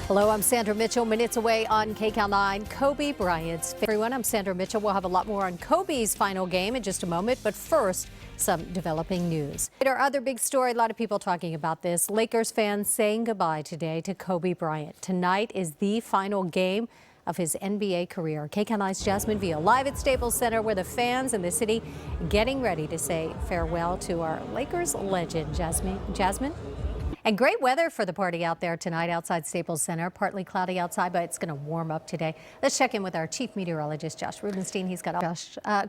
Hello, I'm Sandra Mitchell. Minutes away on KCAL9, Kobe Bryant's. Everyone, I'm Sandra Mitchell. We'll have a lot more on Kobe's final game in just a moment, but first, some developing news. Our other big story, a lot of people talking about this. Lakers fans saying goodbye today to Kobe Bryant. Tonight is the final game of his NBA career. KCAL9's Jasmine Veal live at Staples Center, where the fans in the city getting ready to say farewell to our Lakers legend. Jasmine? And great weather for the party out there tonight outside Staples Center. Partly cloudy outside, but it's going to warm up today. Let's check in with our chief meteorologist, Josh Rubenstein. He's got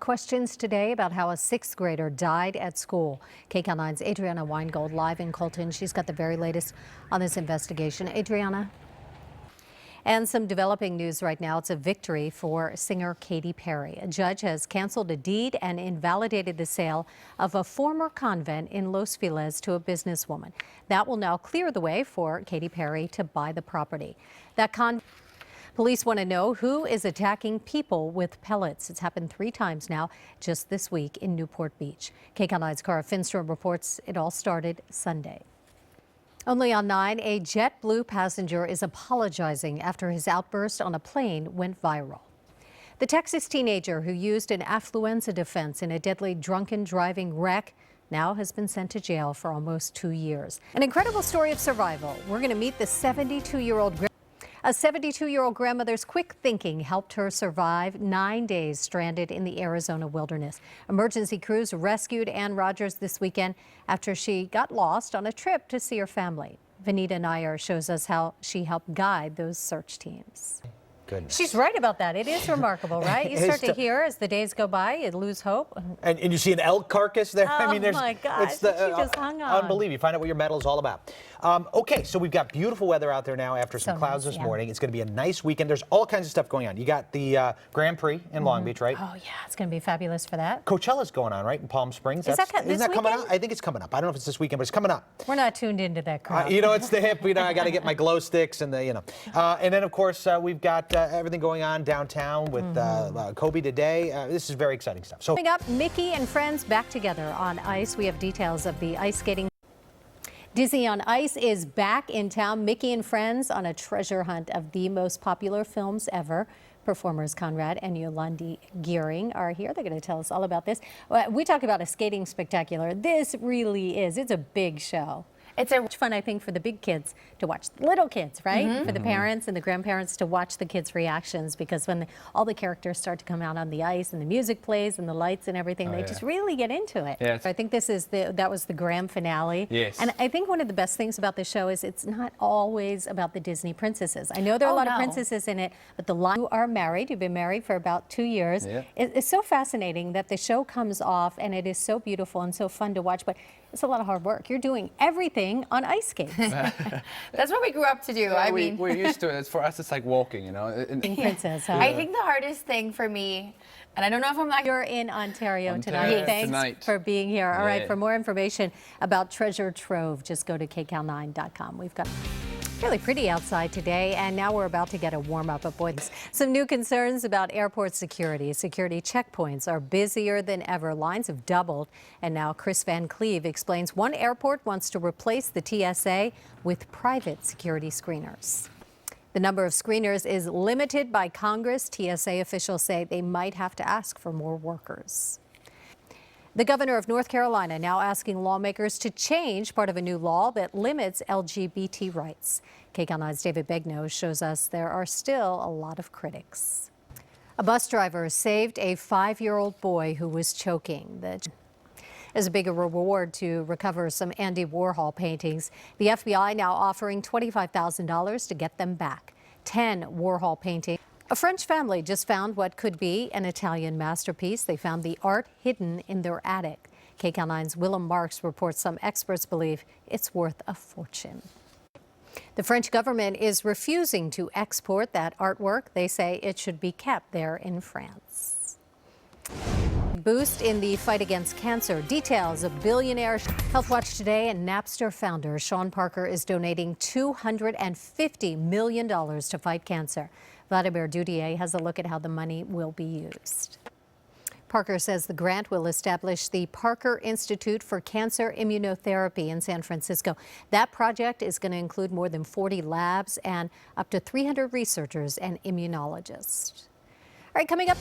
questions today about how a sixth grader died at school. KCAL9's Adriana Weingold live in Colton. She's got the very latest on this investigation. Adriana? And some developing news right now. It's a victory for singer Katy Perry. A judge has canceled a deed and invalidated the sale of a former convent in Los Feliz to a businesswoman. That will now clear the way for Katy Perry to buy the property. Police want to know who is attacking people with pellets. It's happened 3 times now just this week in Newport Beach. KCAL9's Cara Finstrom reports it all started Sunday. Only on 9, a JetBlue passenger is apologizing after his outburst on a plane went viral. The Texas teenager who used an affluenza defense in a deadly drunken driving wreck now has been sent to jail for almost 2 years. An incredible story of survival. We're going to meet the 72-year-old. A 72-year-old grandmother's quick thinking helped her survive 9 days stranded in the Arizona wilderness. Emergency crews rescued Ann Rogers this weekend after she got lost on a trip to see her family. Vanita Nair shows us how she helped guide those search teams. Goodness. She's right about that. It is remarkable, right? You start to hear as the days go by, you lose hope. And you see an elk carcass there. Oh, I mean, my gosh, she just hung on. Unbelievable. You find out what your medal is all about. Okay, so we've got beautiful weather out there now after some clouds this morning. It's going to be a nice weekend. There's all kinds of stuff going on. You got the Grand Prix in Long Beach, right? Oh, yeah, it's going to be fabulous for that. Coachella's going on, right, in Palm Springs. Isn't that coming up? I think it's coming up. I don't know if it's this weekend, but it's coming up. We're not tuned into that crowd. You know, it's the hip. You know, I got to get my glow sticks and the, you know. And then, of course, we've got everything going on downtown with Kobe today. This is very exciting stuff. So coming up, Mickey and friends back together on ice. We have details of the ice skating. Disney on Ice is back in town. Mickey and friends on a treasure hunt of the most popular films ever. Performers Conrad and Yolandi Gearing are here. They're going to tell us all about this. We talk about a skating spectacular. This really is. It's a big show. It's much fun, I think, for the big kids to watch. Little kids, right? For the parents and the grandparents to watch the kids' reactions, because when all the characters start to come out on the ice and the music plays and the lights and everything, they just really get into it. Yeah, I think that was the grand finale. Yes. And I think one of the best things about this show is it's not always about the Disney princesses. I know there are a lot of princesses in it, but you are married. You've been married for about 2 years. Yeah. It's so fascinating that the show comes off, and it is so beautiful and so fun to watch, but it's a lot of hard work. You're doing everything on ice skates. That's what we grew up to do. Yeah, I mean, we're used to it. For us, it's like walking, you know. Princess, huh? I think the hardest thing for me, and I don't know if I'm not. You're in Ontario tonight. Thanks for being here. All right, for more information about Treasure Trove, just go to KCAL9.com. We've got really pretty outside today, and now we're about to get a warm-up. But boy, some new concerns about airport security. Security checkpoints are busier than ever. Lines have doubled, and now Chris Van Cleve explains one airport wants to replace the TSA with private security screeners. The number of screeners is limited by Congress. TSA officials say they might have to ask for more workers. The governor of North Carolina now asking lawmakers to change part of a new law that limits LGBT rights. KCAL9's David Begnaud shows us there are still a lot of critics. A bus driver saved a 5-year-old boy who was choking. There's a bigger reward to recover some Andy Warhol paintings. The FBI now offering $25,000 to get them back. 10 Warhol paintings. A French family just found what could be an Italian masterpiece. They found the art hidden in their attic. KCAL9's Willem Marks reports some experts believe it's worth a fortune. The French government is refusing to export that artwork. They say it should be kept there in France. Boost in the fight against cancer. Details of billionaire Health Watch today, and Napster founder Sean Parker is donating $250 million to fight cancer. Vladimir Dudier has a look at how the money will be used. Parker says the grant will establish the Parker Institute for Cancer Immunotherapy in San Francisco. That project is going to include more than 40 labs and up to 300 researchers and immunologists. All right, coming up,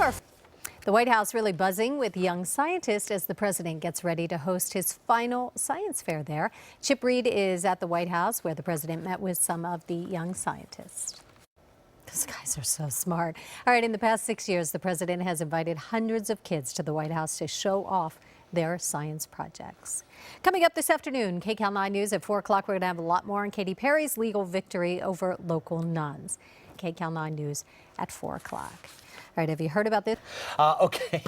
the White House really buzzing with young scientists as the president gets ready to host his final science fair there. Chip Reed is at the White House where the president met with some of the young scientists. Those guys are so smart. All right, in the past 6 years, the president has invited hundreds of kids to the White House to show off their science projects. Coming up this afternoon, KCAL9 News at 4 o'clock, we're going to have a lot more on Katy Perry's legal victory over local nuns. KCAL9 News at 4 o'clock. All right, have you heard about this? Okay.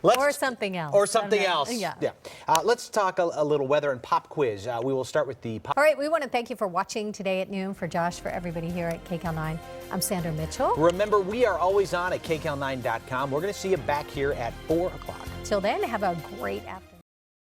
Or something else. Or something else. Yeah. Let's talk a little weather and pop quiz. We will start with the pop. All right, we want to thank you for watching today at noon. For Josh, for everybody here at KCAL9, I'm Sandra Mitchell. Remember, we are always on at KCAL9.com. We're going to see you back here at 4 o'clock. Till then, have a great afternoon.